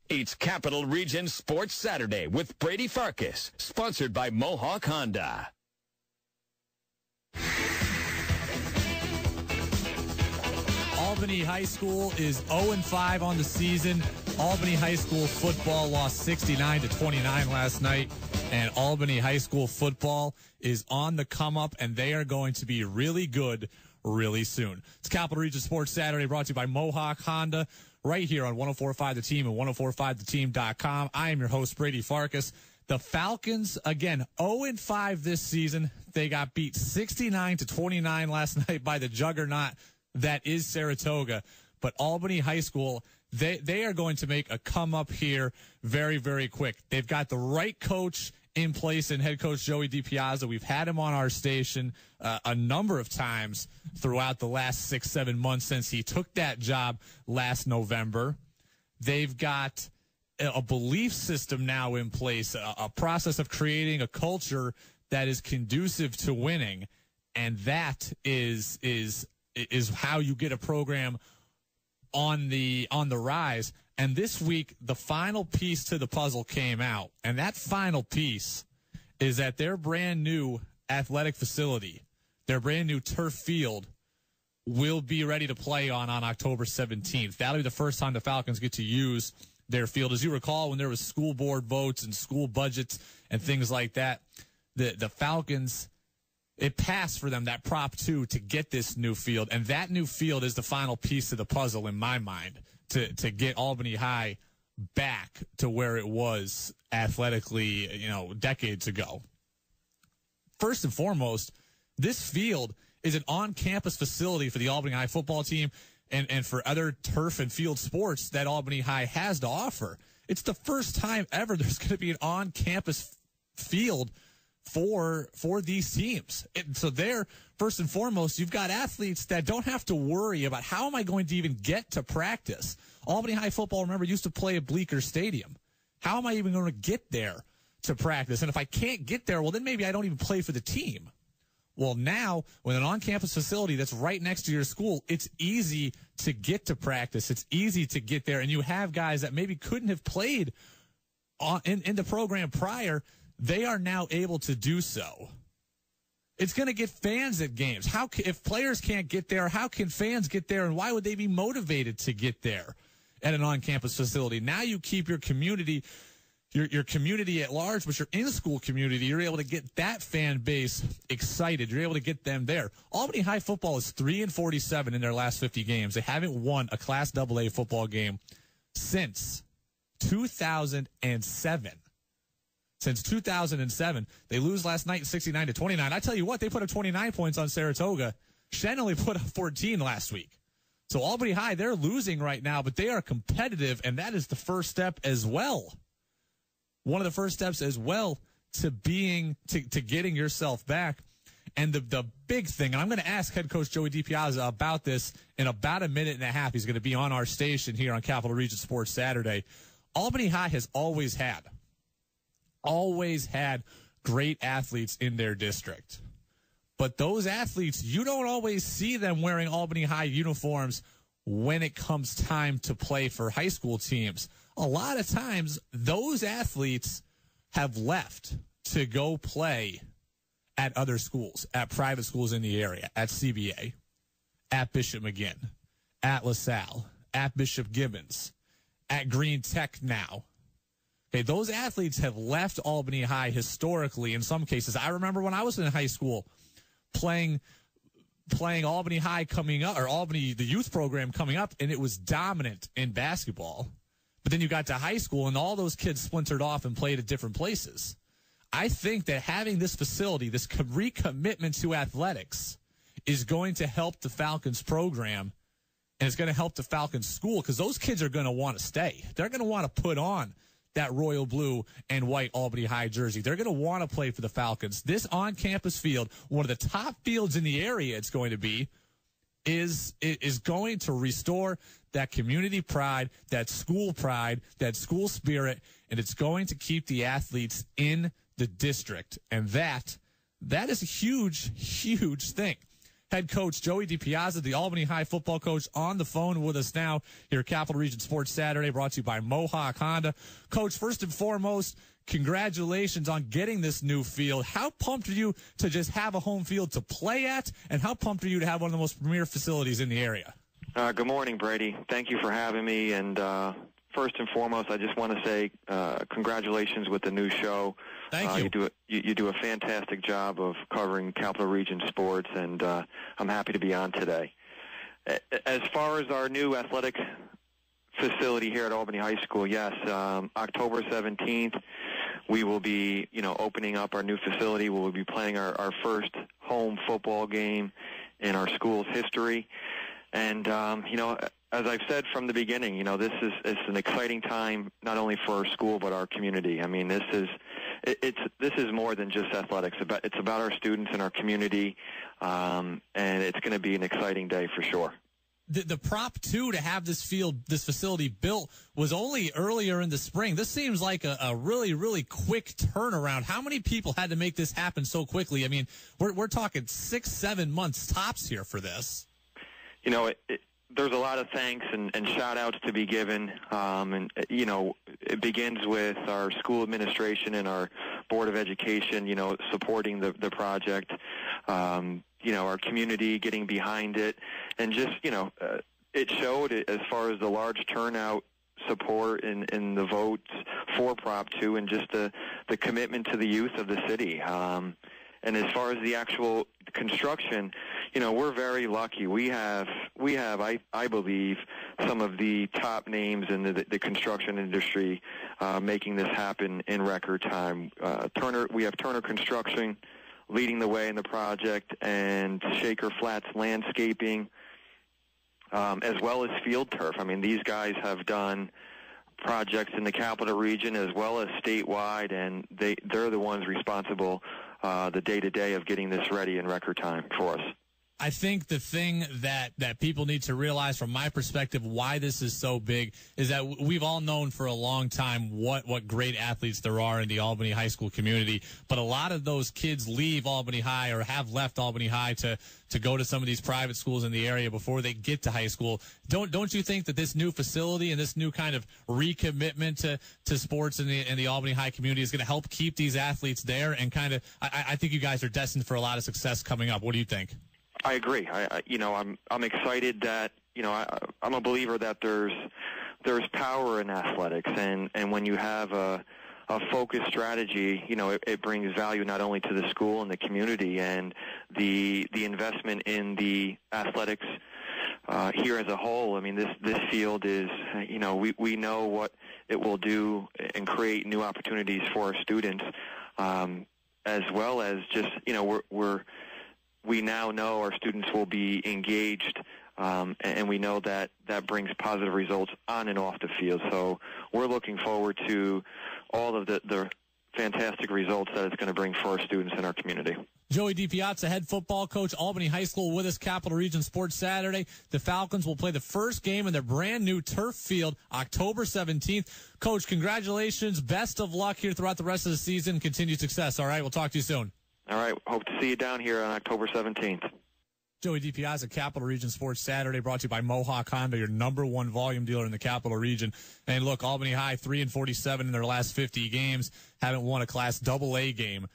It's Capital Region Sports Saturday with Brady Farkas, sponsored by Mohawk Honda. Albany High School is 0-5 on the season. Albany High School football lost 69-29 last night, and Albany High School football is on the come up, and they are going to be really good really soon. It's Capital Region Sports Saturday, brought to you by Mohawk Honda, right here on 104.5 The Team and 104.5theteam.com. I am your host, Brady Farkas. The Falcons, again, 0-5 this season. They got beat 69-29 last night by the juggernaut that is Saratoga. But Albany High School, they are going to make a come up here very, very quick. They've got the right coach in place in head coach Joey DiPiazza. We've had him on our station a number of times throughout the last 6-7 months since he took that job last November. They've got a belief system now in place, a process of creating a culture that is conducive to winning, and that is how you get a program on the rise. And this week, the final piece to the puzzle came out, and that final piece is that their brand new athletic facility, their brand new turf field, will be ready to play on October 17th. That'll be the first time the Falcons get to use their field. As you recall, when there was school board votes and school budgets and things like that, the Falcons, it passed for them, that Prop 2, to get this new field. And that new field is the final piece of the puzzle, in my mind, to get Albany High back to where it was athletically, decades ago. First and foremost, this field is an on-campus facility for the Albany High football team and for other turf and field sports that Albany High has to offer. It's the first time ever there's going to be an on-campus field for these teams. So there, first and foremost, you've got athletes that don't have to worry about how am I going to even get to practice. Albany High football, remember, used to play at Bleecker Stadium. How am I even going to get there to practice? And if I can't get there, well, then maybe I don't even play for the team. Well, now, with an on-campus facility that's right next to your school, it's easy to get to practice. It's easy to get there, and you have guys that maybe couldn't have played in the program prior. They are now able to do so. It's going to get fans at games. If players can't get there, how can fans get there, and why would they be motivated to get there at an on-campus facility? Now you keep your community, your community at large, but your in-school community, you're able to get that fan base excited. You're able to get them there. Albany High football is 3-47 in their last 50 games. They haven't won a Class AA football game since 2007. Since 2007, they lose last night 69-29. I tell you what, they put up 29 points on Saratoga. Shen only put up 14 last week. So Albany High, they're losing right now, but they are competitive, and that is the first step as well. One of the first steps as well to getting yourself back. And the big thing, and I'm going to ask head coach Joey DiPiazza about this in about a minute and a half. He's going to be on our station here on Capital Region Sports Saturday. Albany High has always had great athletes in their district. But those athletes, you don't always see them wearing Albany High uniforms when it comes time to play for high school teams. A lot of times, those athletes have left to go play at other schools, at private schools in the area, at CBA, at Bishop McGinn, at LaSalle, at Bishop Gibbons, at Green Tech now. Okay, those athletes have left Albany High historically in some cases. I remember when I was in high school playing Albany High coming up, or Albany, the youth program coming up, and it was dominant in basketball. But then you got to high school, and all those kids splintered off and played at different places. I think that having this facility, this recommitment to athletics, is going to help the Falcons program, and it's going to help the Falcons school, because those kids are going to want to stay. They're going to want to put on that royal blue and white Albany High jersey. They're going to want to play for the Falcons. This on-campus field, one of the top fields in the area it's going to be, is going to restore that community pride, that school spirit, and it's going to keep the athletes in the district. And that is a huge, huge thing. head coach Joey DiPiazza, the Albany High football coach, on the phone with us now here at Capital Region Sports Saturday, brought to you by Mohawk Honda. Coach, first and foremost, congratulations on getting this new field. How pumped are you to just have a home field to play at, and how pumped are you to have one of the most premier facilities in the area? Good morning, Brady. Thank you for having me. And first and foremost, I just want to say congratulations with the new show. Thank you. You do a fantastic job of covering Capital Region sports, and I'm happy to be on today. As far as our new athletic facility here at Albany High School, yes, October 17th, we will be, opening up our new facility. We'll be playing our first home football game in our school's history. And, as I've said from the beginning, it's an exciting time not only for our school but our community. I mean, this is more than just athletics. It's about our students and our community, and it's going to be an exciting day for sure. The Prop 2 to have this facility built was only earlier in the spring. This seems like a really, really quick turnaround. How many people had to make this happen so quickly? I mean, we're talking 6-7 months tops here for this. There's a lot of thanks and shout-outs to be given. It begins with our school administration and our Board of Education, supporting the project, our community getting behind it. And just, it showed as far as the large turnout support in the votes for Prop 2 and just the commitment to the youth of the city. And as far as the actual construction, we're very lucky. We have, I believe, some of the top names in the construction industry making this happen in record time. We have Turner Construction leading the way in the project, and Shaker Flats Landscaping, as well as Field Turf. I mean, these guys have done projects in the Capital Region as well as statewide, and they're the ones responsible the day-to-day of getting this ready in record time for us. I think the thing that people need to realize from my perspective why this is so big is that we've all known for a long time what great athletes there are in the Albany High School community, but a lot of those kids leave Albany High or have left Albany High to go to some of these private schools in the area before they get to high school. Don't you think that this new facility and this new kind of recommitment to sports in the Albany High community is going to help keep these athletes there, and kind of I think you guys are destined for a lot of success coming up. What do you think? I agree. I'm excited that, I'm a believer that there's power in athletics, and when you have a focused strategy, it brings value not only to the school and the community, and the investment in the athletics here as a whole. I mean, this field is, we know what it will do and create new opportunities for our students, as well as just, we now know our students will be engaged, and we know that brings positive results on and off the field. So we're looking forward to all of the fantastic results that it's going to bring for our students and our community. Joey DiPiazza, head football coach, Albany High School, with us, Capital Region Sports Saturday. The Falcons will play the first game in their brand-new turf field October 17th. Coach, congratulations. Best of luck here throughout the rest of the season. Continued success, all right? We'll talk to you soon. All right. Hope to see you down here on October 17th. Joey DiPiazza, Capital Region Sports Saturday, brought to you by Mohawk Honda, your #1 volume dealer in the Capital Region. And look, Albany High, 3-47 in their last 50 games. Haven't won a Class AA game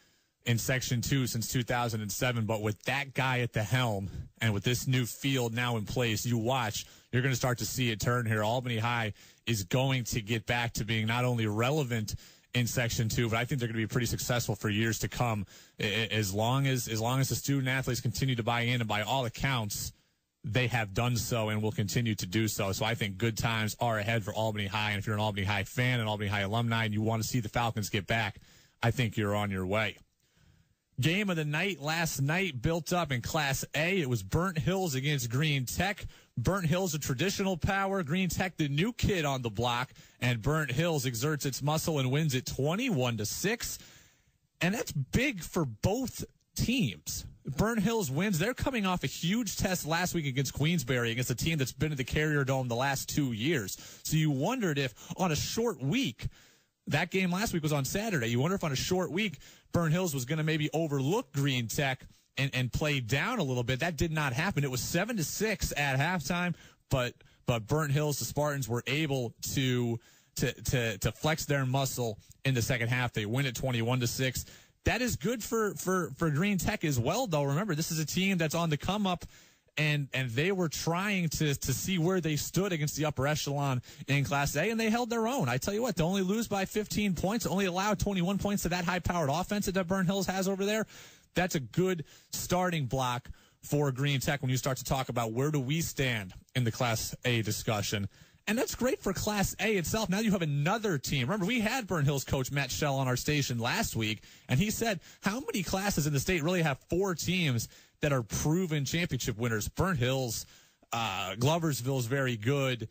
in Section 2 since 2007. But with that guy at the helm and with this new field now in place, you're going to start to see it turn here. Albany High is going to get back to being not only relevant in Section 2, but I think they're going to be pretty successful for years to come, as long as the student athletes continue to buy in, and by all accounts, they have done so and will continue to do so. So I think good times are ahead for Albany High, and if you're an Albany High fan, an Albany High alumni, and you want to see the Falcons get back, I think you're on your way. Game of the night last night built up in Class A. It was Burnt Hills against Green Tech. Burnt Hills, a traditional power. Green Tech, the new kid on the block. And Burnt Hills exerts its muscle and wins it 21-6. And that's big for both teams. Burnt Hills wins. They're coming off a huge test last week against Queensbury, against a team that's been at the Carrier Dome the last 2 years. So you wondered if on a short week, that game last week was on Saturday, you wonder if on a short week, Burnt Hills was going to maybe overlook Green Tech and play down a little bit. That did not happen. It was 7-6 at halftime, but Burnt Hills, the Spartans, were able to flex their muscle in the second half. They win at 21-6. That is good for Green Tech as well, though. Remember, this is a team that's on the come up, and they were trying to see where they stood against the upper echelon in Class A, and they held their own. I tell you what, to only lose by 15 points, only allow 21 points to that high-powered offense that Burnt Hills has over there, that's a good starting block for Green Tech when you start to talk about where do we stand in the Class A discussion. And that's great for Class A itself. Now you have another team. Remember, we had Burnt Hills coach Matt Schell on our station last week, and he said, how many classes in the state really have 4 teams that are proven championship winners? Burnt Hills, Gloversville is very good,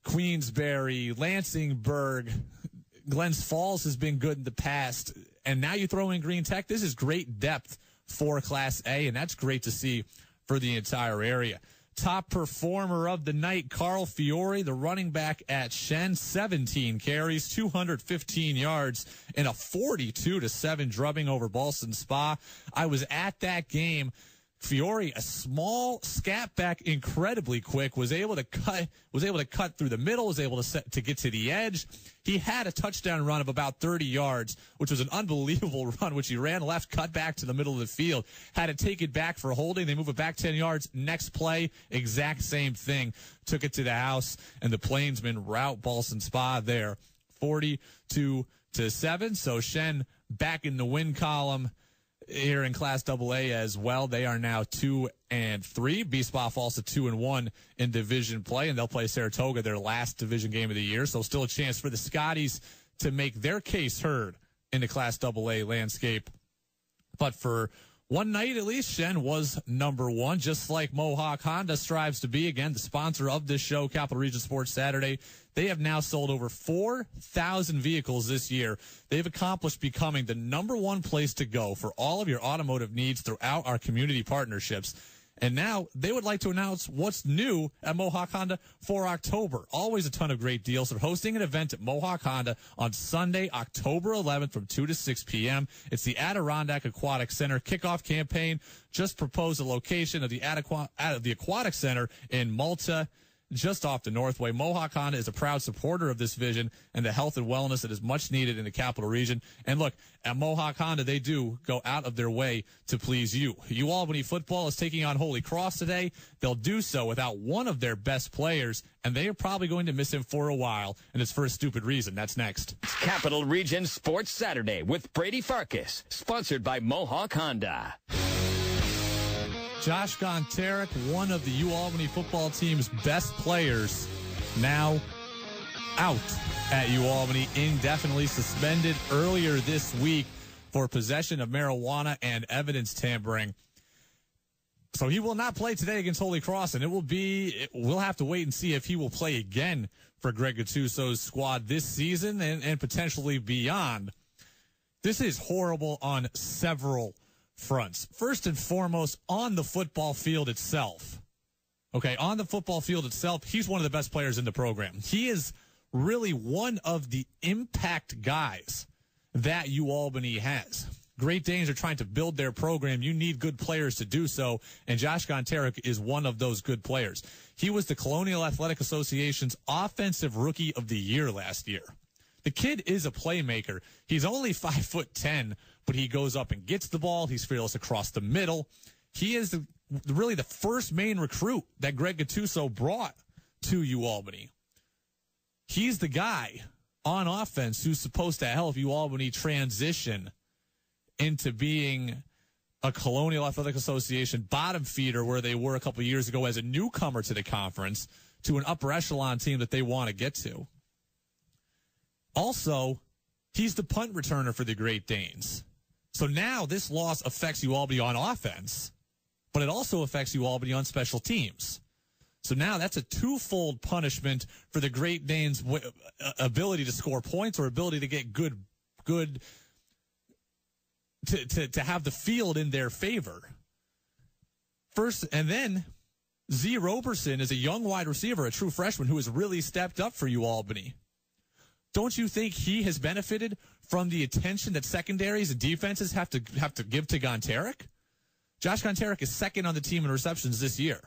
Queensbury, Lansingburg, Glens Falls has been good in the past, and now you throw in Green Tech. This is great depth for Class A, and that's great to see for the entire area. Top performer of the night, Carl Fiore, the running back at Shen, 17 carries, 215 yards, and a 42-7 drubbing over Ballston Spa. I was at that game. Fiore, a small scat back, incredibly quick, was able to cut through the middle, was able to get to the edge. He had a touchdown run of about 30 yards, which was an unbelievable run, which he ran left, cut back to the middle of the field, had to take it back for holding. They move it back 10 yards. Next play, exact same thing. Took it to the house, and the Plainsmen rout Ballston Spa there, 42-7. So Shen back in the win column here in Class AA as well. They are now 2-3. B-Spa falls to 2-1 in division play, and they'll play Saratoga, their last division game of the year. So still a chance for the Scotties to make their case heard in the Class AA landscape. But for one night at least, Shen was number 1, just like Mohawk Honda strives to be. Again, the sponsor of this show, Capital Region Sports Saturday. They have now sold over 4,000 vehicles this year. They've accomplished becoming the number 1 place to go for all of your automotive needs throughout our community partnerships. And now they would like to announce what's new at Mohawk Honda for October. Always a ton of great deals. They're hosting an event at Mohawk Honda on Sunday, October 11th from 2 to 6 p.m. It's the Adirondack Aquatic Center kickoff campaign. Just proposed a location of the Aquatic Center in Malta, just off the Northway. Mohawk Honda is a proud supporter of this vision and the health and wellness that is much needed in the capital region. And look, at Mohawk Honda, they do go out of their way to please you. UAlbany football is taking on Holy Cross today. They'll do so without one of their best players, and they are probably going to miss him for a while, and it's for a stupid reason. That's next. It's Capital Region Sports Saturday with Brady Farkas, sponsored by Mohawk Honda. Josh Gontarek, one of the UAlbany football team's best players, now out at UAlbany, indefinitely suspended earlier this week for possession of marijuana and evidence tampering. So he will not play today against Holy Cross, and we'll have to wait and see if he will play again for Greg Gattuso's squad this season and potentially beyond. This is horrible on several fronts. First and foremost, on the football field itself. Okay, on the football field itself, he's one of the best players in the program. He is really one of the impact guys that UAlbany has. Great Danes are trying to build their program. You need good players to do so, and Josh Gontarek is one of those good players. He was the Colonial Athletic Association's Offensive Rookie of the Year last year. The kid is a playmaker. He's only 5'10", but he goes up and gets the ball. He's fearless across the middle. He is really the first main recruit that Greg Gattuso brought to UAlbany. He's the guy on offense who's supposed to help UAlbany transition into being a Colonial Athletic Association bottom feeder where they were a couple years ago as a newcomer to the conference to an upper echelon team that they want to get to. Also, he's the punt returner for the Great Danes. So now this loss affects UAlbany on offense, but it also affects UAlbany on special teams. So now that's a twofold punishment for the Great Danes' ability to score points or ability to get good to have the field in their favor. First, and then Z. Roberson is a young wide receiver, a true freshman who has really stepped up for UAlbany. Don't you think he has benefited from the attention that secondaries and defenses have to give to Gontarek? Josh Canzeri is second on the team in receptions this year.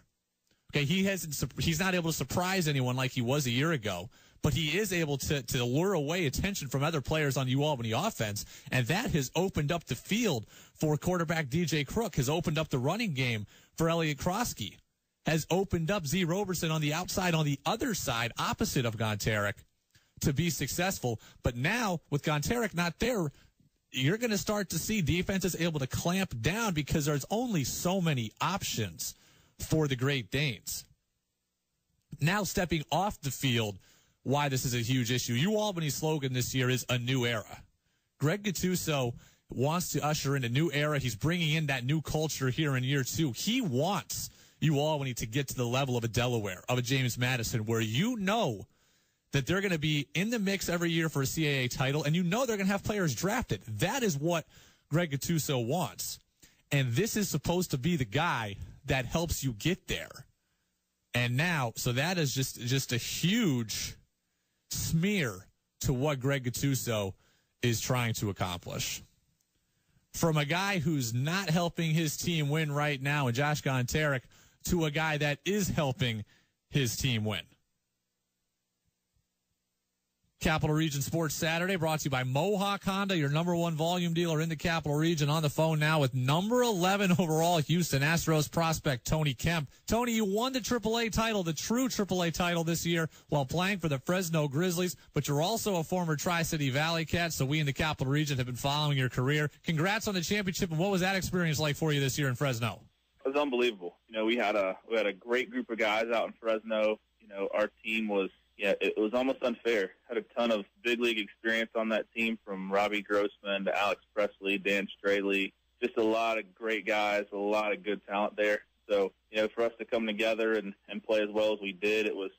Okay, he's not able to surprise anyone like he was a year ago, but he is able to lure away attention from other players on UAlbany offense, and that has opened up the field for quarterback DJ Crook, has opened up the running game for Elliot Krosky, has opened up Z. Roberson on the outside, on the other side, opposite of Canzeri, to be successful. But now, with Canzeri not there, you're going to start to see defenses able to clamp down because there's only so many options for the Great Danes. Now stepping off the field, why this is a huge issue. UAlbany's slogan this year is a new era. Greg Gattuso wants to usher in a new era. He's bringing in that new culture here in year 2. He wants UAlbany to get to the level of a Delaware, of a James Madison, where you know that they're going to be in the mix every year for a CAA title, and you know they're going to have players drafted. That is what Greg Gattuso wants. And this is supposed to be the guy that helps you get there. And now, so that is just a huge smear to what Greg Gattuso is trying to accomplish. From a guy who's not helping his team win right now, and Josh Canzeri, to a guy that is helping his team win. Capital Region Sports Saturday brought to you by Mohawk Honda, your #1 volume dealer in the Capital Region. On the phone now with number 11 overall Houston Astros prospect Tony Kemp. Tony, you won the AAA title, the true AAA title this year while playing for the Fresno Grizzlies, but you're also a former Tri-City Valley Cat, so we in the Capital Region have been following your career. Congrats on the championship, and what was that experience like for you this year in Fresno? It was unbelievable. We had a great group of guys out in Fresno. Our team was, it was almost unfair. Had a ton of big league experience on that team, from Robbie Grossman to Alex Presley, Dan Straley. Just a lot of great guys, a lot of good talent there. So, for us to come together and play as well as we did, it was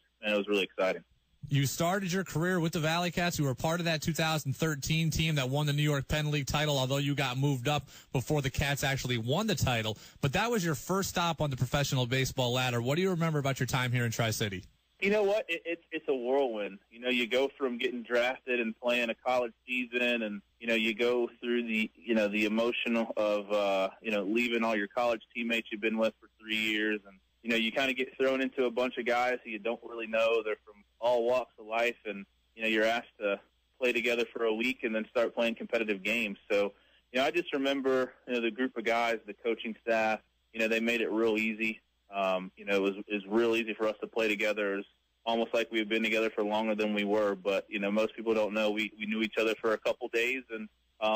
really exciting. You started your career with the Valley Cats. You were part of that 2013 team that won the New York Penn League title, although you got moved up before the Cats actually won the title. But that was your first stop on the professional baseball ladder. What do you remember about your time here in Tri-City? You know what? It's a whirlwind. You go from getting drafted and playing a college season, and you go through the emotional of leaving all your college teammates you've been with for 3 years, and you kind of get thrown into a bunch of guys who you don't really know. They're from all walks of life, and you're asked to play together for a week and then start playing competitive games. So I just remember the group of guys, the coaching staff. They made it real easy. It was real easy for us to play together. It was almost like we had been together for longer than we were. But, most people don't know we knew each other for a couple days, and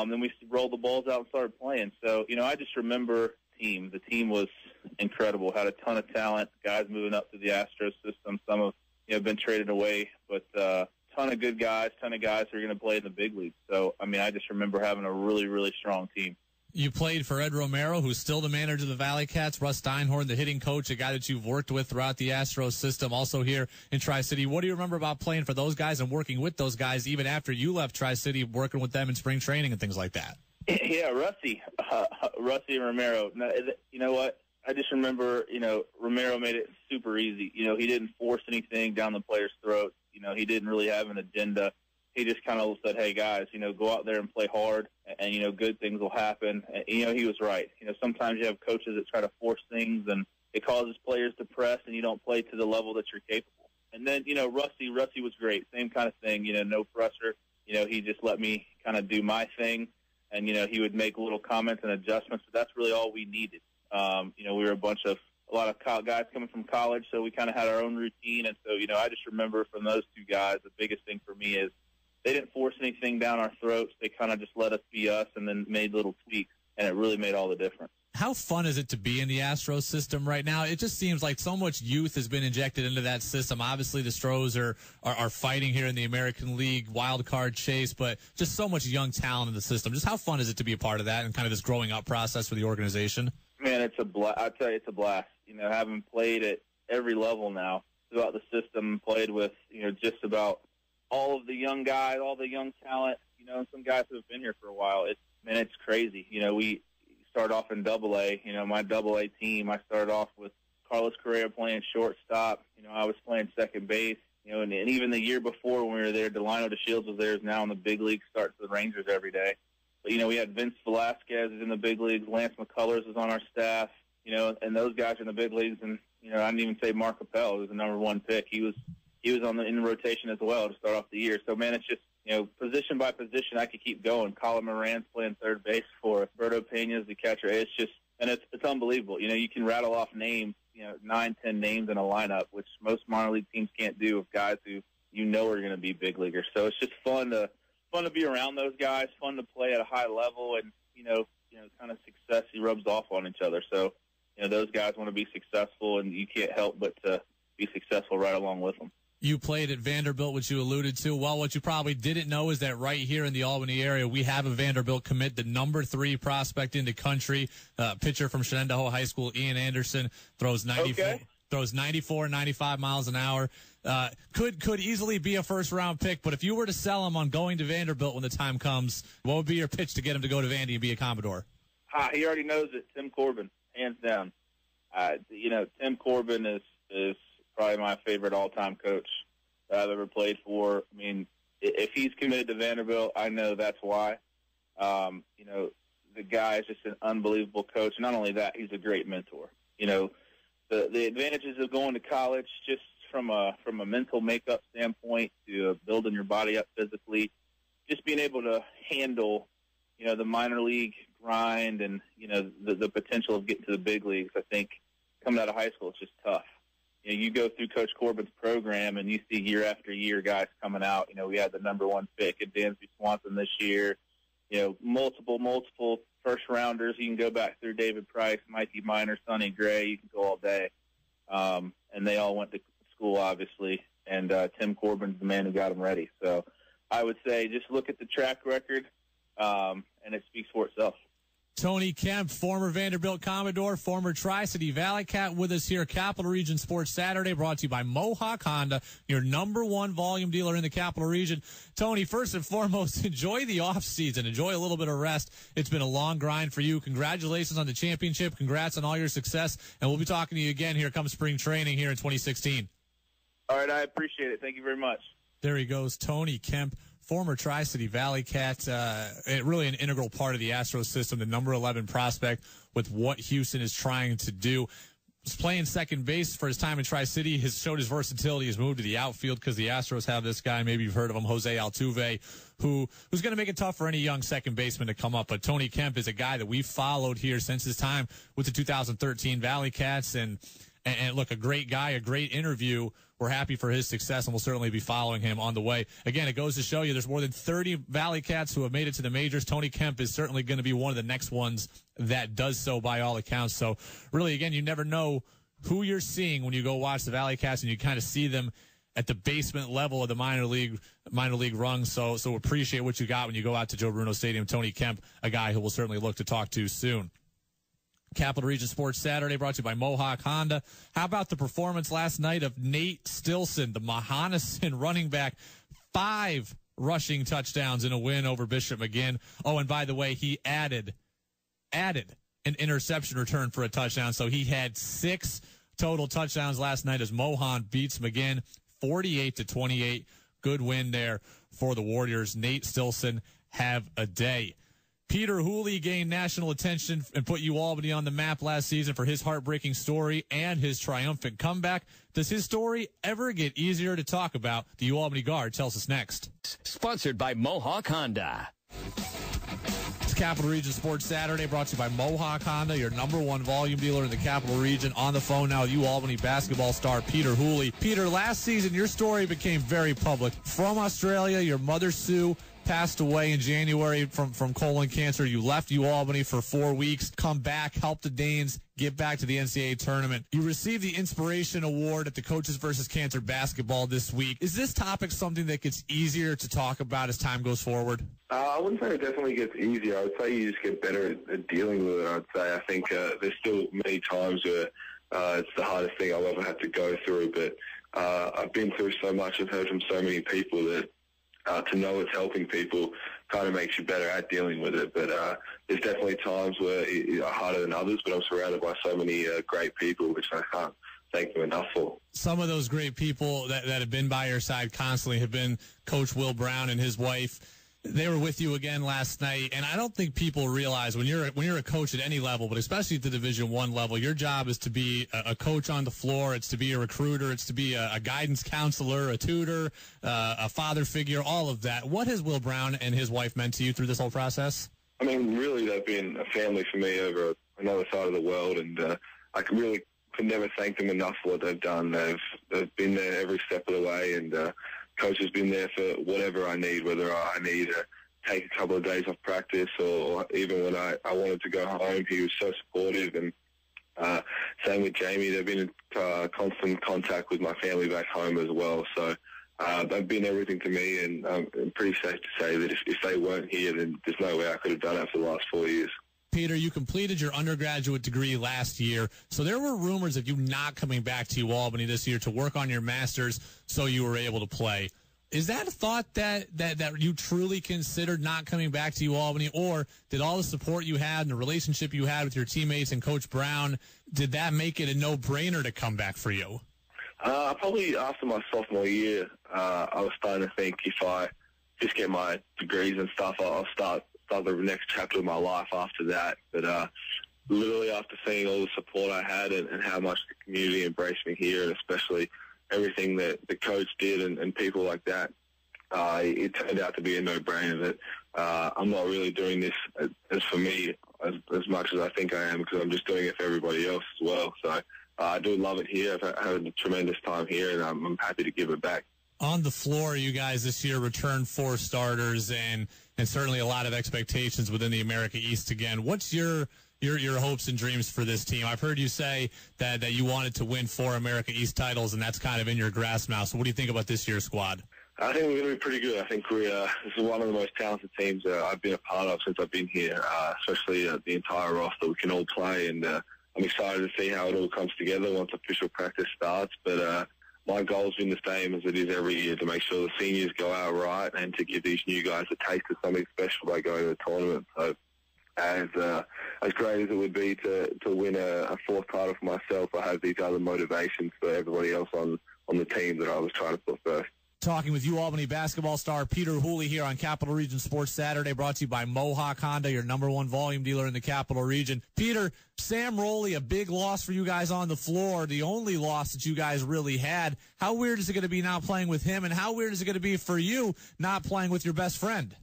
then we rolled the balls out and started playing. So, I just remember the team was incredible, had a ton of talent, guys moving up to the Astros system. Some have been traded away, but ton of good guys, ton of guys who are going to play in the big leagues. So, I just remember having a really, really strong team. You played for Ed Romero, who's still the manager of the Valley Cats, Russ Steinhorn, the hitting coach, a guy that you've worked with throughout the Astros system, also here in Tri-City. What do you remember about playing for those guys and working with those guys even after you left Tri-City, working with them in spring training and things like that? Yeah, Rusty and Romero. You know what? I just remember, Romero made it super easy. He didn't force anything down the players' throats. He didn't really have an agenda. He just kind of said, hey, guys, go out there and play hard, and, good things will happen. And, he was right. Sometimes you have coaches that try to force things, and it causes players to press, and you don't play to the level that you're capable. And then, Rusty was great. Same kind of thing, no pressure. He just let me kind of do my thing, and, he would make little comments and adjustments, but that's really all we needed. We were a lot of guys coming from college, so we kind of had our own routine. And so, I just remember from those two guys, the biggest thing for me is they didn't force anything down our throats. They kind of just let us be us and then made little tweaks, and it really made all the difference. How fun is it to be in the Astros system right now? It just seems like so much youth has been injected into that system. Obviously, the Stros are fighting here in the American League wild card chase, but just so much young talent in the system. Just how fun is it to be a part of that and kind of this growing up process for the organization? Man, it's a blast. I tell you, it's a blast. Having played at every level now throughout the system, played with just about all of the young guys, all the young talent, and some guys who have been here for a while. It's crazy. We start off in Double-A. My Double-A team, I started off with Carlos Correa playing shortstop. I was playing second base. And even the year before when we were there, Delino DeShields was there, is now in the big leagues, starts with the Rangers every day. But, we had Vince Velasquez is in the big leagues. Lance McCullers is on our staff. and those guys are in the big leagues. And, I didn't even say Mark Appel, who was the number 1 pick. He was in the rotation as well to start off the year. So, man, it's just, position by position, I could keep going. Colin Moran's playing third base for us. Berto Pena's the catcher. It's just, and it's unbelievable. You can rattle off names, 9, 10 names in a lineup, which most minor league teams can't do with guys who are going to be big leaguers. So it's just fun to be around those guys, fun to play at a high level, and kind of success rubs off on each other. So those guys want to be successful, and you can't help but to be successful right along with them. You played at Vanderbilt, which you alluded to. Well, what you probably didn't know is that right here in the Albany area, we have a Vanderbilt commit, the number 3 prospect in the country, pitcher from Shenandoah High School, Ian Anderson, throws 94, 95 miles an hour. Could easily be a first-round pick, but if you were to sell him on going to Vanderbilt when the time comes, what would be your pitch to get him to go to Vandy and be a Commodore? He already knows it. Tim Corbin, hands down. Tim Corbin is probably my favorite all-time coach that I've ever played for. I mean, if he's committed to Vanderbilt, I know that's why. The guy is just an unbelievable coach. Not only that, he's a great mentor. The advantages of going to college, just from a mental makeup standpoint to building your body up physically, just being able to handle, the minor league grind and, the potential of getting to the big leagues. I think coming out of high school, it's just tough. You go through Coach Corbin's program and you see year after year guys coming out. We had the number 1 pick at Dansby Swanson this year. Multiple first-rounders. You can go back through David Price, Mikey Minor, Sonny Gray. You can go all day. And they all went to school, obviously. And Tim Corbin's the man who got them ready. So I would say just look at the track record, and it speaks for itself. Tony Kemp, former Vanderbilt Commodore, former Tri-City Valley Cat, with us here. Capital Region Sports Saturday, brought to you by Mohawk Honda, your number 1 volume dealer in the Capital Region. Tony, first and foremost, enjoy the off season. Enjoy a little bit of rest. It's been a long grind for you. Congratulations on the championship. Congrats on all your success. And we'll be talking to you again here come spring training here in 2016. All right, I appreciate it. Thank you very much. There he goes, Tony Kemp, former Tri-City Valley Cat, really an integral part of the Astros system, the number 11 prospect with what Houston is trying to do. Was playing second base for his time in Tri-City. Has showed his versatility. Has moved to the outfield because the Astros have this guy. Maybe you've heard of him, Jose Altuve, who's going to make it tough for any young second baseman to come up. But Tony Kemp is a guy that we've followed here since his time with the 2013 Valley Cats. And look, a great guy, a great interview. We're happy for his success, and we'll certainly be following him on the way. Again, it goes to show you there's more than 30 Valley Cats who have made it to the majors. Tony Kemp is certainly going to be one of the next ones that does so by all accounts. So really, again, you never know who you're seeing when you go watch the Valley Cats, and you kind of see them at the basement level of the minor league rung. So appreciate what you got when you go out to Joe Bruno Stadium. Tony Kemp, a guy who we'll certainly look to talk to soon. Capital Region Sports Saturday, brought to you by Mohawk Honda. How about the performance last night of Nate Stilson, the Mohonason running back? 5 rushing touchdowns in a win over Bishop McGinn. Oh, and by the way, he added an interception return for a touchdown. So he had 6 total touchdowns last night as Mohan beats McGinn 48-28. Good win there for the Warriors. Nate Stilson, have a day. Peter Hooley gained national attention and put UAlbany on the map last season for his heartbreaking story and his triumphant comeback. Does his story ever get easier to talk about? The UAlbany Guard tells us next. Sponsored by Mohawk Honda. It's Capital Region Sports Saturday, brought to you by Mohawk Honda, your number 1 volume dealer in the Capital Region. On the phone now, UAlbany basketball star Peter Hooley. Peter, last season your story became very public. From Australia, your mother Sue passed away in January from colon cancer. You left UAlbany for 4 weeks, come back, help the Danes get back to the NCAA tournament. You received the Inspiration Award at the Coaches versus Cancer basketball this week. Is this topic something that gets easier to talk about as time goes forward? I wouldn't say it definitely gets easier. I would say you just get better at dealing with it, I'd say. I think there's still many times where it's the hardest thing I'll ever have to go through, but I've been through so much. I've heard from so many people that to know it's helping people kind of makes you better at dealing with it. But there's definitely times where it's harder than others, but I'm surrounded by so many great people, which I can't thank them enough for. Some of those great people that have been by your side constantly have been Coach Will Brown and his wife. They were with you again last night, and I don't think people realize when you're a coach at any level, but especially at the Division I level, your job is to be a coach on the floor. It's to be a recruiter. It's to be a guidance counselor, a tutor, a father figure, all of that. What has Will Brown and his wife meant to you through this whole process? I mean, really, they've been a family for me over another side of the world, and I could never thank them enough for what they've done. They've been there every step of the way, and Coach has been there for whatever I need, whether I need to take a couple of days off practice or even when I wanted to go home. He was so supportive, and same with Jamie. They've been in constant contact with my family back home as well. So they've been everything to me, and I'm pretty safe to say that if they weren't here, then there's no way I could have done it for the last 4 years. Peter, you completed your undergraduate degree last year, so there were rumors of you not coming back to Albany this year to work on your master's so you were able to play. Is that a thought that you truly considered not coming back to Albany, or did all the support you had and the relationship you had with your teammates and Coach Brown, did that make it a no-brainer to come back for you? Probably after my sophomore year, I was starting to think if I just get my degrees and stuff, I'll start the next chapter of my life after that. But literally after seeing all the support I had and how much the community embraced me here, and especially everything that the coach did and people like that, it turned out to be a no-brainer that I'm not really doing this as for me as much as I think I am, because I'm just doing it for everybody else as well. So I do love it here. I've had a tremendous time here, and I'm happy to give it back. On the floor, you guys this year returned 4 starters and certainly a lot of expectations within the America East again. What's your hopes and dreams for this team? I've heard you say that you wanted to win 4 America East titles, and that's kind of in your grasp now. So what do you think about this year's squad? I think we're going to be pretty good. I think this is one of the most talented teams I've been a part of since I've been here, especially the entire roster. We can all play, and I'm excited to see how it all comes together once official practice starts. But my goal's been the same as it is every year, to make sure the seniors go out right and to give these new guys a taste of something special by going to the tournament. So as great as it would be to win a 4th title for myself, I have these other motivations for everybody else on the team that I was trying to put first. Talking with Albany basketball star Peter Hooley here on Capital Region Sports Saturday, brought to you by Mohawk Honda, your #1 volume dealer in the Capital Region. Peter, Sam Rowley, a big loss for you guys on the floor, the only loss that you guys really had. How weird is it going to be not playing with him, and how weird is it going to be for you not playing with your best friend?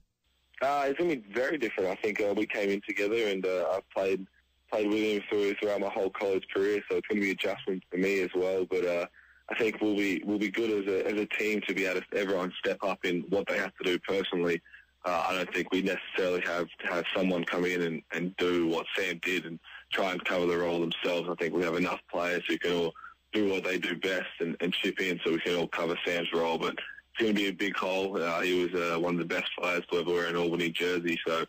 It's going to be very different. I think we came in together, and I've played with him throughout my whole college career, so it's going to be adjustment for me as well. But I think we'll be good as a team to be able to everyone step up in what they have to do personally. I don't think we necessarily have to have someone come in and do what Sam did and try and cover the role themselves. I think we have enough players who can all do what they do best and chip in, so we can all cover Sam's role. But it's going to be a big hole. He was one of the best players to ever wear an Albany jersey, so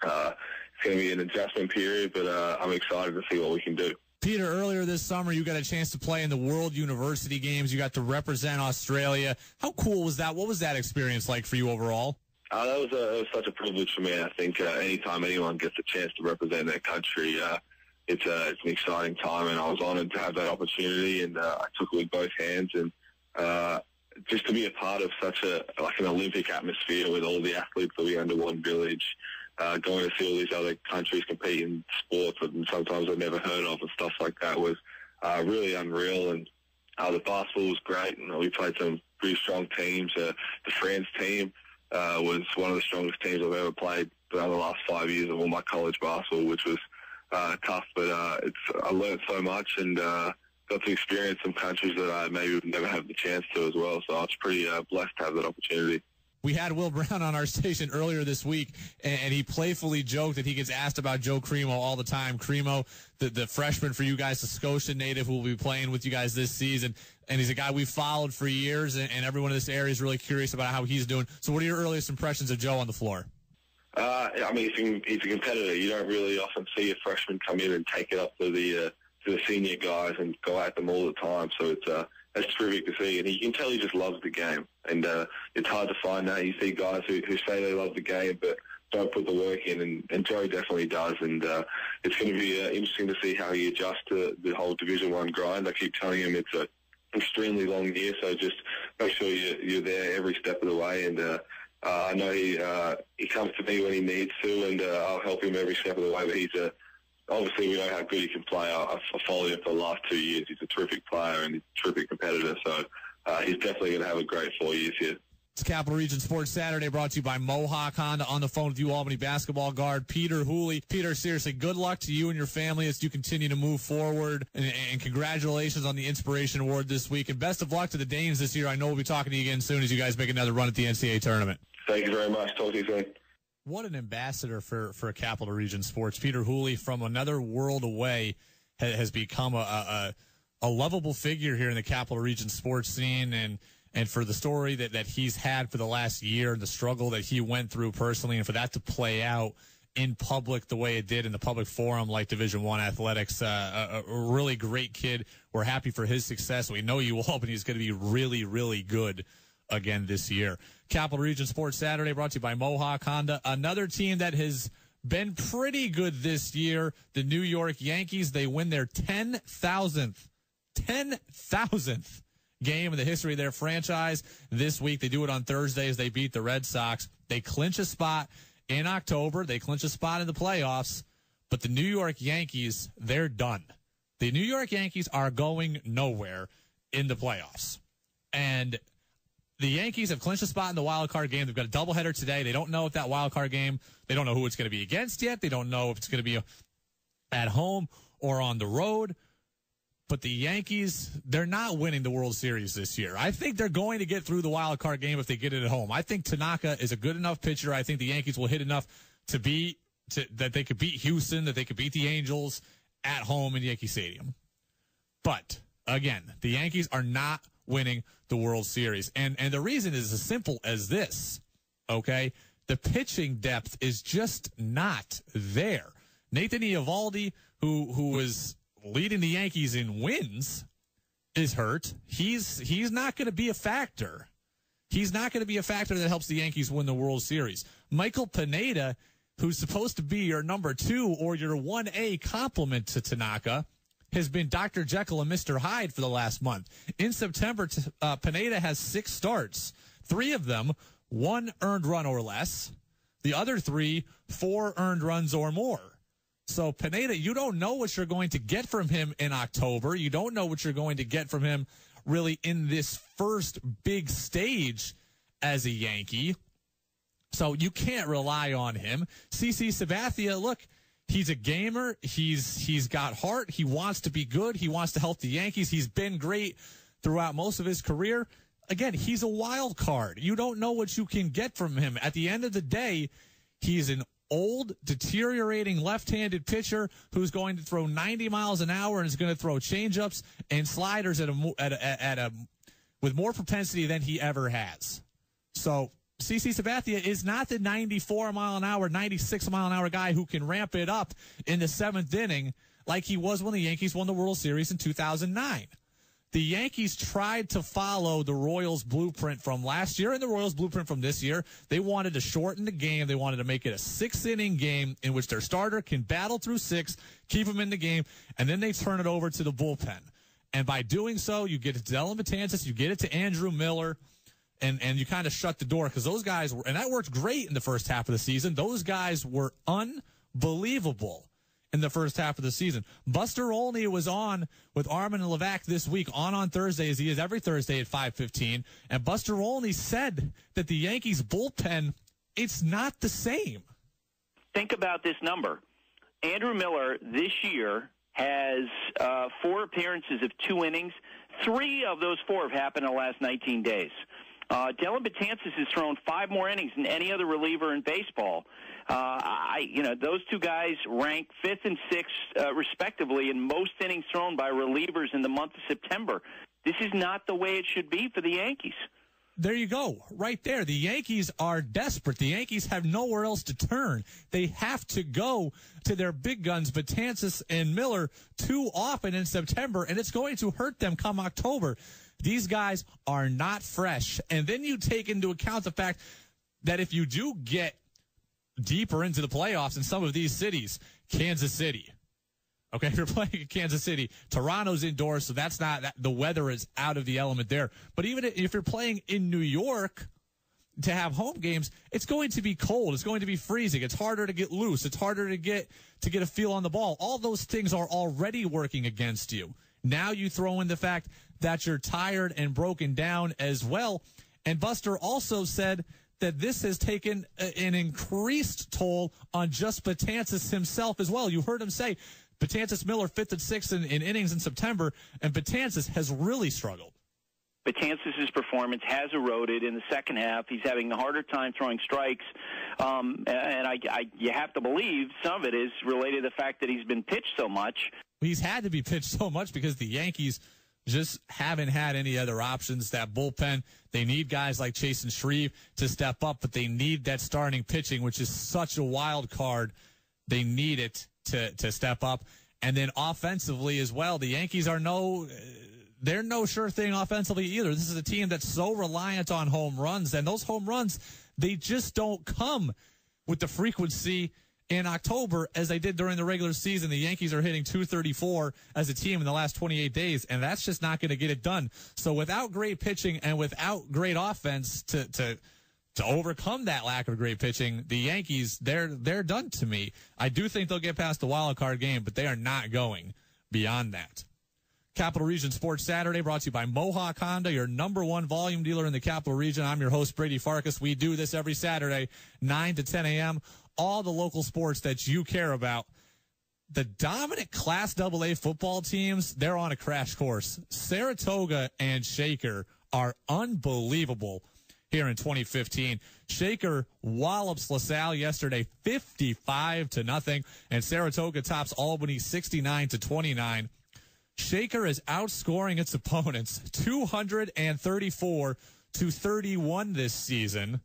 it's going to be an adjustment period, but I'm excited to see what we can do. Peter, earlier this summer, you got a chance to play in the World University Games. You got to represent Australia. How cool was that? What was that experience like for you overall? That was such a privilege for me. I think anytime anyone gets a chance to represent their country, it's an exciting time, and I was honored to have that opportunity, and I took it with both hands. And just to be a part of such an Olympic atmosphere with all the athletes that we under one village, going to see all these other countries compete in sports that sometimes I've never heard of and stuff like that was really unreal. And the basketball was great, and we played some pretty strong teams. The France team was one of the strongest teams I've ever played in the last 5 years of all my college basketball, which was tough, but I learned so much and got to experience some countries that I maybe would never have the chance to as well. So I was pretty blessed to have that opportunity. We had Will Brown on our station earlier this week, and he playfully joked that he gets asked about Joe Cremo all the time. Cremo, the freshman for you guys, the Scotia native who will be playing with you guys this season, and he's a guy we've followed for years, and everyone in this area is really curious about how he's doing. So what are your earliest impressions of Joe on the floor? I mean, he's a competitor. You don't really often see a freshman come in and take it up to the senior guys and go at them all the time. So it's terrific to see, and you can tell he just loves the game. And it's hard to find that. You see guys who say they love the game but don't put the work in, and Joe definitely does. And it's going to be interesting to see how he adjusts to the whole Division I grind. I keep telling him it's an extremely long year, so just make sure you're there every step of the way. And I know he comes to me when he needs to, and I'll help him every step of the way. But he's obviously we know how good he can play. I've followed him for the last 2 years. He's a terrific player and he's a terrific competitor. So he's definitely going to have a great 4 years here. It's Capital Region Sports Saturday, brought to you by Mohawk Honda. On the phone with you, Albany basketball guard Peter Hooley. Peter, seriously, good luck to you and your family as you continue to move forward, and congratulations on the Inspiration Award this week, and best of luck to the Danes this year. I know we'll be talking to you again soon as you guys make another run at the NCAA tournament. Thank you very much. Talk to you soon. What an ambassador for Capital Region Sports. Peter Hooley, from another world away, has become a lovable figure here in the Capital Region sports scene, and for the story that he's had for the last year, the struggle that he went through personally, and for that to play out in public the way it did in the public forum like Division I athletics, a really great kid. We're happy for his success. We know you all, but he's going to be really, really good again this year. Capital Region Sports Saturday brought to you by Mohawk Honda. Another team that has been pretty good this year, the New York Yankees. They win their 10,000th game in the history of their franchise this week. They do it on Thursday as they beat the Red Sox. They clinch a spot in October. They clinch a spot in the playoffs. But the New York Yankees, they're done. The New York Yankees are going nowhere in the playoffs. And the Yankees have clinched a spot in the wild card game. They've got a doubleheader today. They don't know if that wild card game, they don't know who it's going to be against yet. They don't know if it's going to be at home or on the road. But the Yankees, they're not winning the World Series this year. I think they're going to get through the wild card game if they get it at home. I think Tanaka is a good enough pitcher. I think the Yankees will hit enough that they could beat Houston, that they could beat the Angels at home in Yankee Stadium. But again, the Yankees are not winning the World Series. And the reason is as simple as this, okay? The pitching depth is just not there. Nathan Eovaldi, who was leading the Yankees in wins, is hurt. He's not going to be a factor. He's not going to be a factor that helps the Yankees win the World Series. Michael Pineda, who's supposed to be your number 2 or your 1A complement to Tanaka, has been Dr. Jekyll and Mr. Hyde for the last month. In September, Pineda has 6 starts. 3 of them, 1 earned run or less. The other 3, 4 earned runs or more. So, Pineda, you don't know what you're going to get from him in October. You don't know what you're going to get from him really in this first big stage as a Yankee. So, you can't rely on him. CC Sabathia, look, he's a gamer. He's got heart. He wants to be good. He wants to help the Yankees. He's been great throughout most of his career. Again, he's a wild card. You don't know what you can get from him. At the end of the day, he's an old, deteriorating left-handed pitcher who's going to throw 90 miles an hour and is going to throw changeups and sliders with more propensity than he ever has. So CC Sabathia is not the 94-mile-an-hour, 96-mile-an-hour guy who can ramp it up in the 7th inning like he was when the Yankees won the World Series in 2009. The Yankees tried to follow the Royals' blueprint from last year and the Royals' blueprint from this year. They wanted to shorten the game. They wanted to make it a 6-inning game in which their starter can battle through 6, keep them in the game, and then they turn it over to the bullpen. And by doing so, you get it to Dylan Betances, you get it to Andrew Miller, and you kind of shut the door because those guys were, and that worked great in the first half of the season. Those guys were unbelievable in the first half of the season. Buster Olney was on with Armin Levac this week on Thursday, as he is every Thursday at 5:15. And Buster Olney said that the Yankees bullpen, it's not the same. Think about this number. Andrew Miller this year has 4 appearances of 2 innings. 3 of those 4 have happened in the last 19 days. Dylan Betances has thrown 5 more innings than any other reliever in baseball. Those 2 guys rank 5th and 6th, respectively, in most innings thrown by relievers in the month of September. This is not the way it should be for the Yankees. There you go, right there. The Yankees are desperate. The Yankees have nowhere else to turn. They have to go to their big guns, Betances and Miller, too often in September, and it's going to hurt them come October. These guys are not fresh. And then you take into account the fact that if you do get deeper into the playoffs in some of these cities, Kansas City, okay, if you're playing in Kansas City, Toronto's indoors, so that's not, the weather is out of the element there. But even if you're playing in New York, to have home games, it's going to be cold. It's going to be freezing. It's harder to get loose. It's harder to get a feel on the ball. All those things are already working against you. Now you throw in the fact that you're tired and broken down as well. And Buster also said that this has taken an increased toll on just Betances himself as well. You heard him say Betances Miller 5th and 6th in innings in September, and Betances has really struggled. Betances' performance has eroded in the second half. He's having a harder time throwing strikes, and you have to believe some of it is related to the fact that he's been pitched so much. He's had to be pitched so much because the Yankees just haven't had any other options. That bullpen, they need guys like Chasen Shreve to step up, but they need that starting pitching, which is such a wild card. They need it to step up. And then offensively as well, the Yankees are they're no sure thing offensively either. This is a team that's so reliant on home runs, and those home runs, they just don't come with the frequency in October as they did during the regular season. The Yankees are hitting .234 as a team in the last 28 days, and that's just not going to get it done. So without great pitching and without great offense to overcome that lack of great pitching, the Yankees, they're done to me. I do think they'll get past the wild card game, but they are not going beyond that. Capital Region Sports Saturday brought to you by Mohawk Honda, your #1 volume dealer in the Capital Region. I'm your host, Brady Farkas. We do this every Saturday, 9 to 10 a.m., all the local sports that you care about. The dominant Class AA football teams, they're on a crash course. Saratoga and Shaker are unbelievable here in 2015. Shaker wallops LaSalle yesterday 55-0, and Saratoga tops Albany 69-29. Shaker is outscoring its opponents 234-31 this season.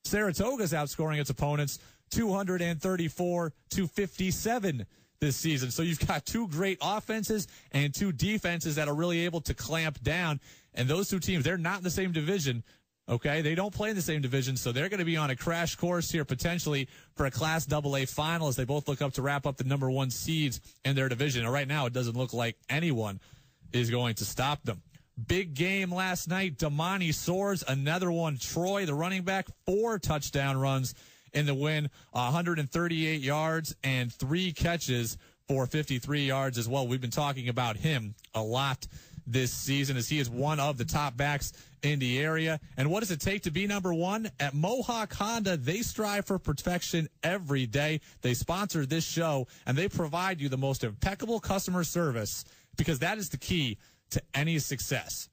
Saratoga's outscoring its opponents 234-57 this season. So you've got two great offenses and two defenses that are really able to clamp down. And those two teams, they're not in the same division. Okay, they don't play in the same division, so they're going to be on a crash course here potentially for a Class AA final as they both look up to wrap up the #1 seeds in their division. And right now, it doesn't look like anyone is going to stop them. Big game last night. Damani Soares, another one. Troy, the running back, 4 touchdown runs in the win, 138 yards and 3 catches for 53 yards as well. We've been talking about him a lot this season as he is one of the top backs in the area. And what does it take to be #1? At Mohawk Honda, they strive for perfection every day. They sponsor this show, and they provide you the most impeccable customer service because that is the key to any success.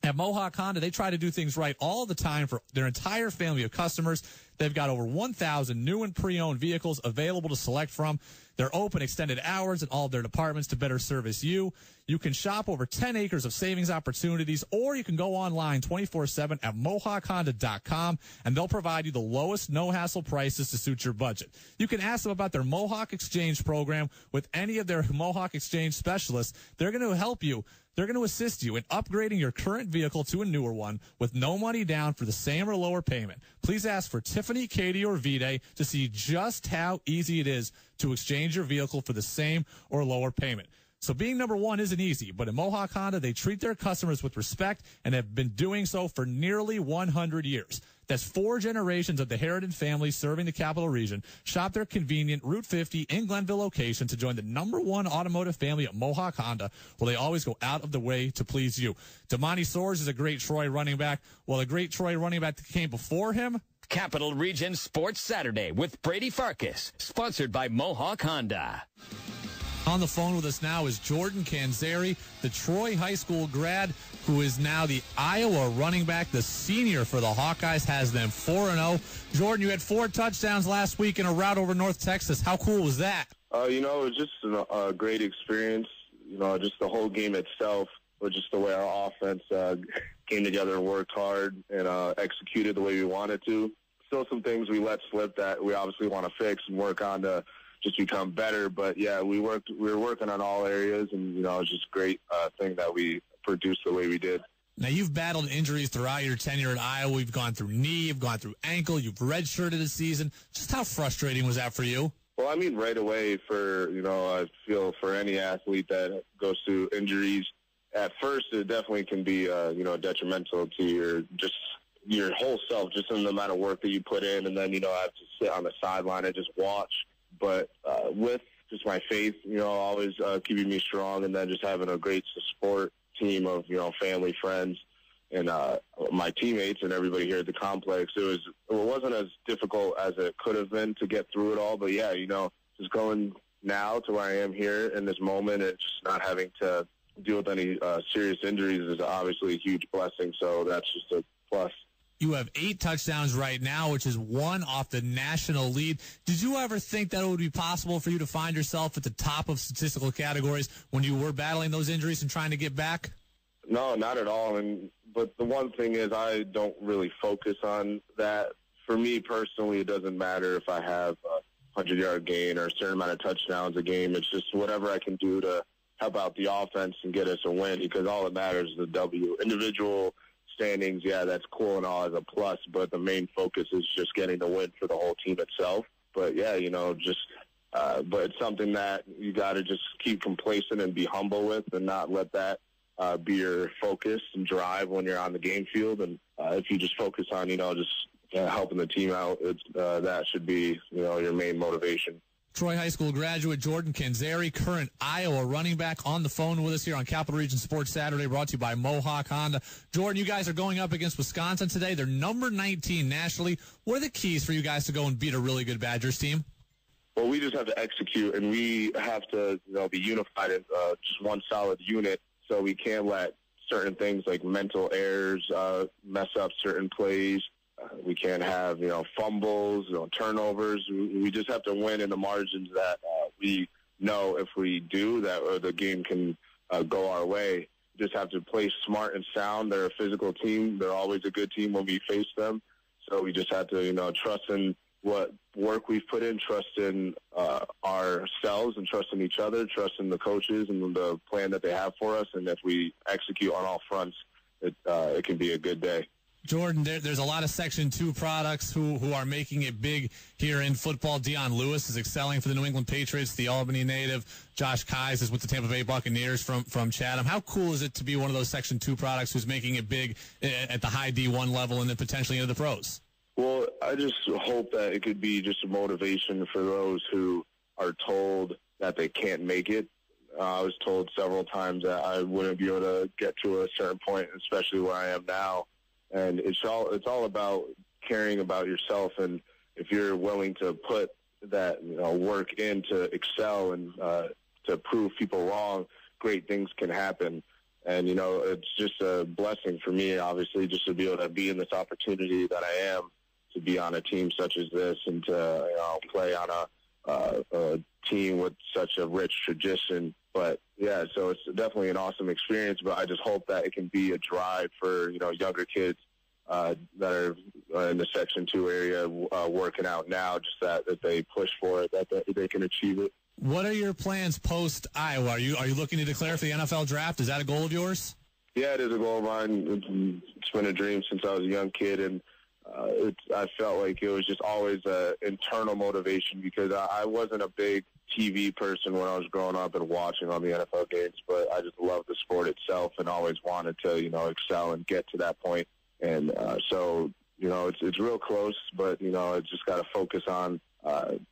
At Mohawk Honda, they try to do things right all the time for their entire family of customers. They've got over 1,000 new and pre-owned vehicles available to select from. They're open extended hours in all of their departments to better service you. You can shop over 10 acres of savings opportunities, or you can go online 24/7 at MohawkHonda.com, and they'll provide you the lowest no-hassle prices to suit your budget. You can ask them about their Mohawk Exchange program with any of their Mohawk Exchange specialists. They're going to help you. They're going to assist you in upgrading your current vehicle to a newer one with no money down for the same or lower payment. Please ask for Tiffany, Katie, or Vide to see just how easy it is to exchange your vehicle for the same or lower payment. So being #1 isn't easy, but at Mohawk Honda, they treat their customers with respect and have been doing so for nearly 100 years. That's 4 generations of the Heritage family serving the Capital Region. Shop their convenient Route 50 in Glenville location to join the #1 automotive family at Mohawk Honda, where they always go out of the way to please you. Damani Soares is a great Troy running back. Well, a great Troy running back that came before him. Capital Region Sports Saturday with Brady Farkas, sponsored by Mohawk Honda. On the phone with us now is Jordan Canzeri, the Troy High School grad, who is now the Iowa running back. The senior for the Hawkeyes has them 4-0. Jordan, you had 4 touchdowns last week in a rout over North Texas. How cool was that? It was just a great experience. Just the whole game itself, but just the way our offense came together and worked hard and executed the way we wanted to. Still some things we let slip that we obviously want to fix and work on to just become better. But, yeah, we were working on all areas, and, it was just a great thing that we produced the way we did. Now, you've battled injuries throughout your tenure at Iowa. You've gone through knee, you've gone through ankle, you've redshirted a season. Just how frustrating was that for you? Well, right away I feel for any athlete that goes through injuries, at first it definitely can be, detrimental to your just your whole self, just in the amount of work that you put in, and then, I have to sit on the sideline and just watch. But with just my faith, always keeping me strong, and then just having a great support team of, family, friends, and my teammates and everybody here at the complex, it wasn't as difficult as it could have been to get through it all. But, yeah, just going now to where I am here in this moment and just not having to deal with any serious injuries is obviously a huge blessing. So that's just a plus. You have 8 touchdowns right now, which is 1 off the national lead. Did you ever think that it would be possible for you to find yourself at the top of statistical categories when you were battling those injuries and trying to get back? No, not at all. But the one thing is I don't really focus on that. For me personally, it doesn't matter if I have a 100-yard gain or a certain amount of touchdowns a game. It's just whatever I can do to help out the offense and get us a win, because all that matters is the W. Individual standings, yeah, that's cool and all as a plus, but the main focus is just getting the win for the whole team itself. But, yeah, but it's something that you got to just keep complacent and be humble with and not let that be your focus and drive when you're on the game field. And if you just focus on, helping the team out, that should be, your main motivation. Troy High School graduate Jordan Canzeri, current Iowa running back, on the phone with us here on Capital Region Sports Saturday, brought to you by Mohawk Honda. Jordan, you guys are going up against Wisconsin today. They're number 19 nationally. What are the keys for you guys to go and beat a really good Badgers team? Well, we just have to execute, and we have to be unified in just one solid unit, so we can't let certain things like mental errors mess up certain plays. We can't have, fumbles, turnovers. We just have to win in the margins that we know if we do that, the game can go our way. Just have to play smart and sound. They're a physical team. They're always a good team when we face them. So we just have to, trust in what work we've put in, trust in ourselves and trust in each other, trust in the coaches and the plan that they have for us. And if we execute on all fronts, it can be a good day. Jordan, there's a lot of Section 2 products who are making it big here in football. Dion Lewis is excelling for the New England Patriots, the Albany native. Josh Keyes is with the Tampa Bay Buccaneers from Chatham. How cool is it to be one of those Section 2 products who's making it big at the high D1 level and then potentially into the pros? Well, I just hope that it could be just a motivation for those who are told that they can't make it. I was told several times that I wouldn't be able to get to a certain point, especially where I am now. And it's all about caring about yourself, and if you're willing to put that work in to excel and to prove people wrong, great things can happen. And it's just a blessing for me, obviously, just to be able to be in this opportunity that I am, to be on a team such as this, and to play on a team with such a rich tradition. But, yeah, so it's definitely an awesome experience, but I just hope that it can be a drive for, younger kids that are in the Section 2 area working out now, just that they push for it, that they can achieve it. What are your plans post-Iowa? Are you looking to declare for the NFL draft? Is that a goal of yours? Yeah, it is a goal of mine. It's been a dream since I was a young kid, and I felt like it was just always an internal motivation because I wasn't a big TV person when I was growing up and watching all the NFL games, but I just loved the sport itself and always wanted to, excel and get to that point. And so, it's real close, but, I just got to focus on,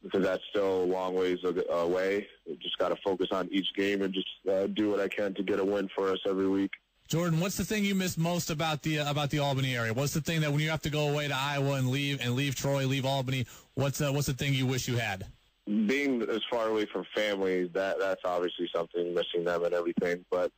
because that's still a long ways away. Just got to focus on each game and just do what I can to get a win for us every week. Jordan, what's the thing you miss most about the Albany area? What's the thing that when you have to go away to Iowa and leave Troy, leave Albany, what's the thing you wish you had? Being as far away from family, that's obviously something, missing them and everything. But,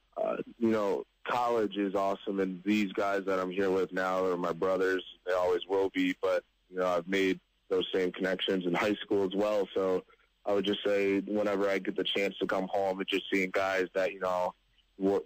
college is awesome, and these guys that I'm here with now are my brothers. They always will be, but, I've made those same connections in high school as well. So I would just say whenever I get the chance to come home and just seeing guys that,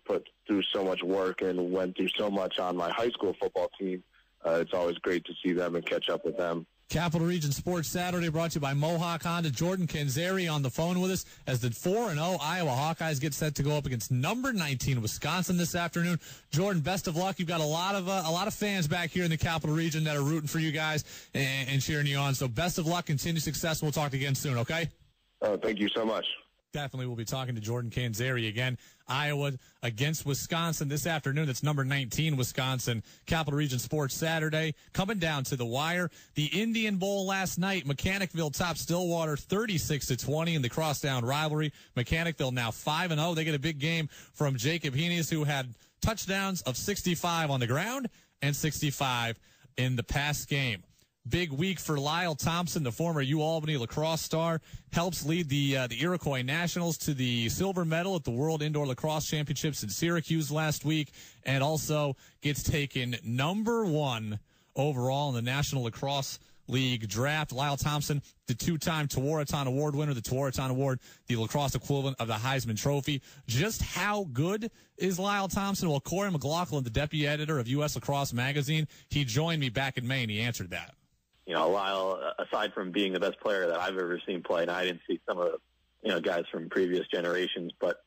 put through so much work and went through so much on my high school football team, it's always great to see them and catch up with them. Capital Region Sports Saturday brought to you by Mohawk Honda. Jordan Canzeri on the phone with us as the 4-0 Iowa Hawkeyes get set to go up against number 19 Wisconsin this afternoon. Jordan, best of luck. You've got a lot of fans back here in the Capital Region that are rooting for you guys and cheering you on. So best of luck, continued success. We'll talk again soon, okay? Thank you so much. Definitely we'll be talking to Jordan Canzeri again. Iowa against Wisconsin this afternoon. That's number 19, Wisconsin. Capital Region Sports Saturday. Coming down to the wire. The Indian Bowl last night. Mechanicville topped Stillwater 36-20 in the crosstown rivalry. Mechanicville now 5-0. They get a big game from Jacob Heaney, who had touchdowns of 65 on the ground and 65 in the pass game. Big week for Lyle Thompson, the former UAlbany lacrosse star, helps lead the Iroquois Nationals to the silver medal at the World Indoor Lacrosse Championships in Syracuse last week, and also gets taken number 1 overall in the National Lacrosse League draft. Lyle Thompson, the 2-time Tewaaraton Award winner, the Tewaaraton Award, the lacrosse equivalent of the Heisman Trophy. Just how good is Lyle Thompson? Well, Corey McLaughlin, the deputy editor of U.S. Lacrosse Magazine, he joined me back in May, and he answered that. You know, Lyle, aside from being the best player that I've ever seen play, and I didn't see some of the, guys from previous generations, but,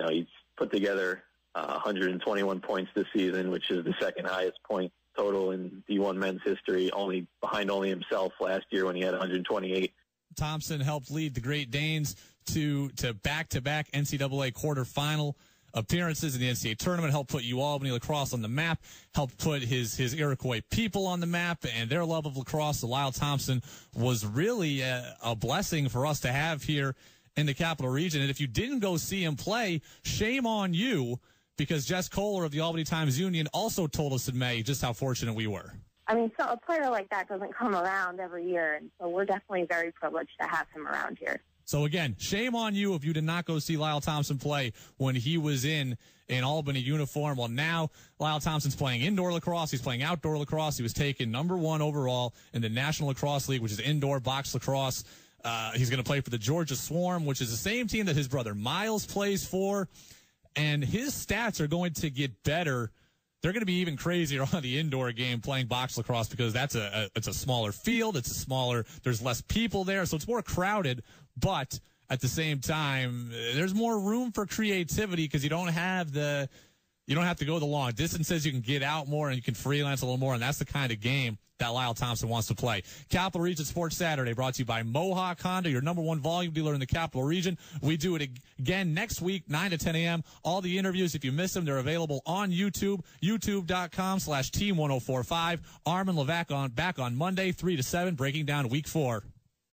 he's put together 121 points this season, which is the second highest point total in D1 men's history, behind himself last year when he had 128. Thompson helped lead the Great Danes to back-to-back NCAA quarterfinal appearances in the NCAA tournament, helped put UAlbany lacrosse on the map, helped put his Iroquois people on the map and their love of lacrosse. So Lyle Thompson was really a blessing for us to have here in the Capital Region. And if you didn't go see him play, shame on you, because Jess Kohler of the Albany Times-Union also told us in May just how fortunate we were. I mean, so a player like that doesn't come around every year, and so we're definitely very privileged to have him around here. So, again, shame on you if you did not go see Lyle Thompson play when he was in Albany uniform. Well, now Lyle Thompson's playing indoor lacrosse. He's playing outdoor lacrosse. He was taken number 1 overall in the National Lacrosse League, which is indoor box lacrosse. He's going to play for the Georgia Swarm, which is the same team that his brother Miles plays for. And his stats are going to get better. They're going to be even crazier on the indoor game playing box lacrosse, because it's a smaller field. There's less people there, so it's more crowded. But at the same time, there's more room for creativity because you don't have to go the long distances. You can get out more and you can freelance a little more, and that's the kind of game that Lyle Thompson wants to play. Capital Region Sports Saturday brought to you by Mohawk Honda, your number 1 volume dealer in the Capital Region. We do it again next week, 9 to 10 a.m. All the interviews, if you miss them, they're available on YouTube, youtube.com/team1045. Armin Levac back on Monday, 3 to 7, breaking down week 4.